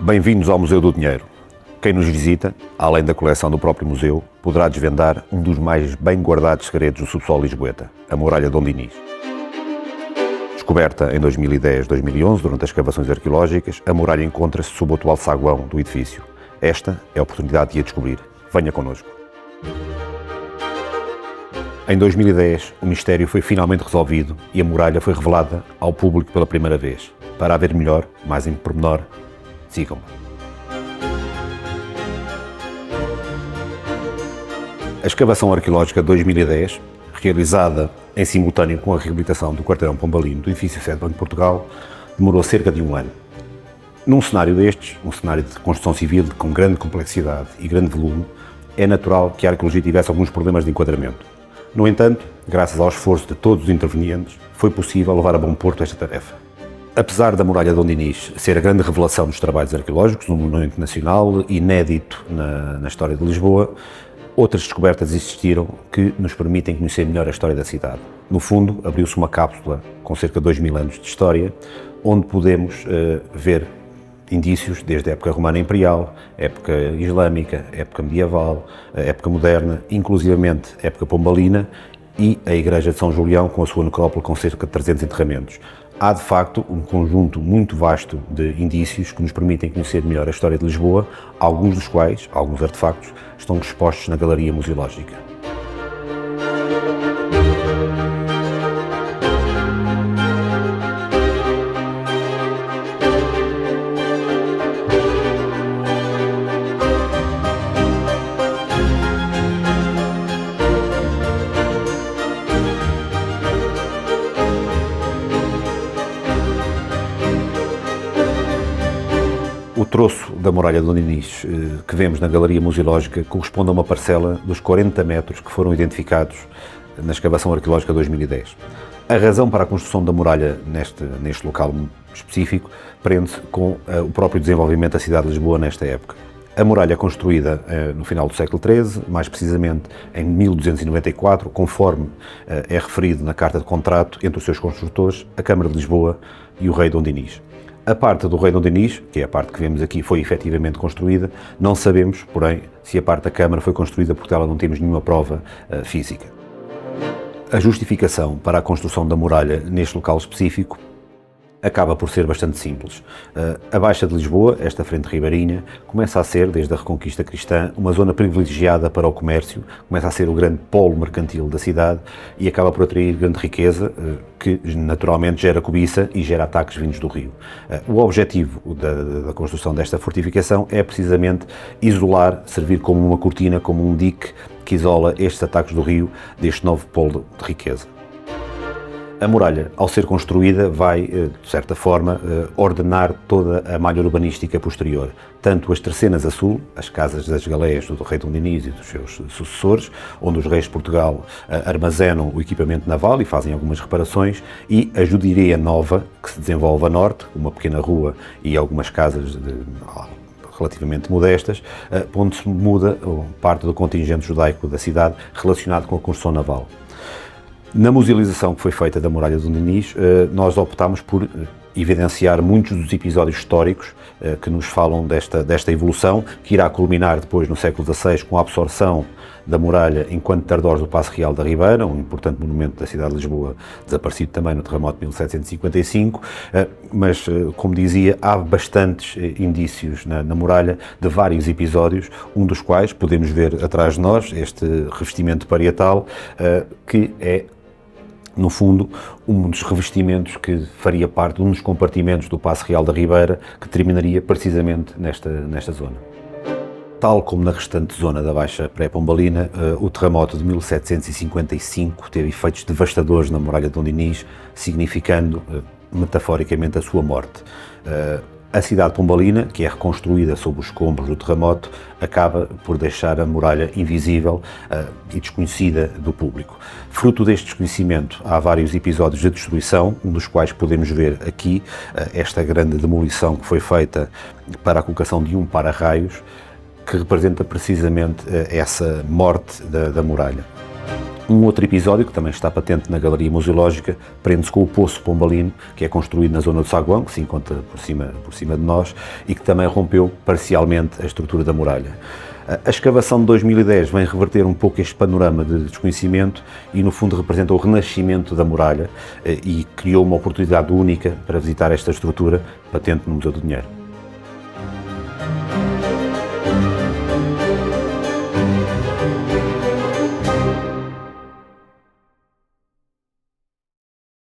Bem-vindos ao Museu do Dinheiro. Quem nos visita, além da coleção do próprio museu, poderá desvendar um dos mais bem guardados segredos do subsolo lisboeta, a Muralha Dom Dinis. Descoberta em 2010-2011, durante as escavações arqueológicas, a muralha encontra-se sob o atual saguão do edifício. Esta é a oportunidade de a descobrir. Venha connosco. Em 2010, o mistério foi finalmente resolvido e a muralha foi revelada ao público pela primeira vez. Para a ver melhor, mais em pormenor, sigam-me. A escavação arqueológica de 2010, realizada em simultâneo com a reabilitação do quarteirão pombalino do edifício sede do Banco de Portugal, demorou cerca de um ano. Num cenário destes, um cenário de construção civil com grande complexidade e grande volume, é natural que a arqueologia tivesse alguns problemas de enquadramento. No entanto, graças ao esforço de todos os intervenientes, foi possível levar a bom porto esta tarefa. Apesar da Muralha Dom Dinis ser a grande revelação dos trabalhos arqueológicos, um monumento nacional inédito na história de Lisboa, outras descobertas existiram que nos permitem conhecer melhor a história da cidade. No fundo, abriu-se uma cápsula com cerca de 2000 anos de história, onde podemos ver indícios desde a época romana imperial, época islâmica, época medieval, época moderna, inclusivamente época pombalina e a Igreja de São Julião com a sua necrópole com cerca de 300 enterramentos. Há, de facto, um conjunto muito vasto de indícios que nos permitem conhecer melhor a história de Lisboa, alguns dos quais, alguns artefactos, estão expostos na Galeria Museológica. O troço da Muralha de Dom Dinis que vemos na Galeria Museológica corresponde a uma parcela dos 40 metros que foram identificados na escavação arqueológica de 2010. A razão para a construção da muralha neste local específico prende-se com o próprio desenvolvimento da cidade de Lisboa nesta época. A muralha é construída no final do século XIII, mais precisamente em 1294, conforme é referido na carta de contrato entre os seus construtores, a Câmara de Lisboa e o rei Dom Dinis. A parte do rei Dom Dinis, que é a parte que vemos aqui, foi efetivamente construída. Não sabemos, porém, se a parte da Câmara foi construída porque dela não temos nenhuma prova física. A justificação para a construção da muralha neste local específico acaba por ser bastante simples. A Baixa de Lisboa, esta frente ribeirinha, começa a ser, desde a Reconquista Cristã, uma zona privilegiada para o comércio, começa a ser o grande polo mercantil da cidade e acaba por atrair grande riqueza, que naturalmente gera cobiça e gera ataques vindos do rio. O objetivo da construção desta fortificação é precisamente isolar, servir como uma cortina, como um dique que isola estes ataques do rio deste novo polo de riqueza. A muralha, ao ser construída, vai, de certa forma, ordenar toda a malha urbanística posterior. Tanto as tercenas a sul, as casas das galéias do rei Dom Dinis e dos seus sucessores, onde os reis de Portugal armazenam o equipamento naval e fazem algumas reparações, e a Judireia Nova, que se desenvolve a norte, uma pequena rua e algumas casas relativamente modestas, onde se muda parte do contingente judaico da cidade relacionado com a construção naval. Na musealização que foi feita da Muralha de Dom Dinis, nós optámos por evidenciar muitos dos episódios históricos que nos falam desta evolução, que irá culminar depois no século XVI com a absorção da muralha enquanto arredores do Paço Real da Ribeira, um importante monumento da cidade de Lisboa, desaparecido também no terremoto de 1755, mas, como dizia, há bastantes indícios na muralha de vários episódios, um dos quais podemos ver atrás de nós, este revestimento parietal, que é, no fundo, um dos revestimentos que faria parte de um dos compartimentos do Paço Real da Ribeira, que terminaria precisamente nesta zona. Tal como na restante zona da Baixa pré-pombalina, o terremoto de 1755 teve efeitos devastadores na Muralha de Dom Dinis, significando, metaforicamente, a sua morte. A cidade pombalina, que é reconstruída sob os escombros do terremoto, acaba por deixar a muralha invisível e desconhecida do público. Fruto deste desconhecimento, há vários episódios de destruição, um dos quais podemos ver aqui, esta grande demolição que foi feita para a colocação de um para-raios, que representa precisamente essa morte da muralha. Um outro episódio, que também está patente na Galeria Museológica, prende-se com o Poço Pombalino, que é construído na zona do Saguão, que se encontra por cima de nós, e que também rompeu parcialmente a estrutura da muralha. A escavação de 2010 vem reverter um pouco este panorama de desconhecimento e, no fundo, representa o renascimento da muralha e criou uma oportunidade única para visitar esta estrutura patente no Museu do Dinheiro.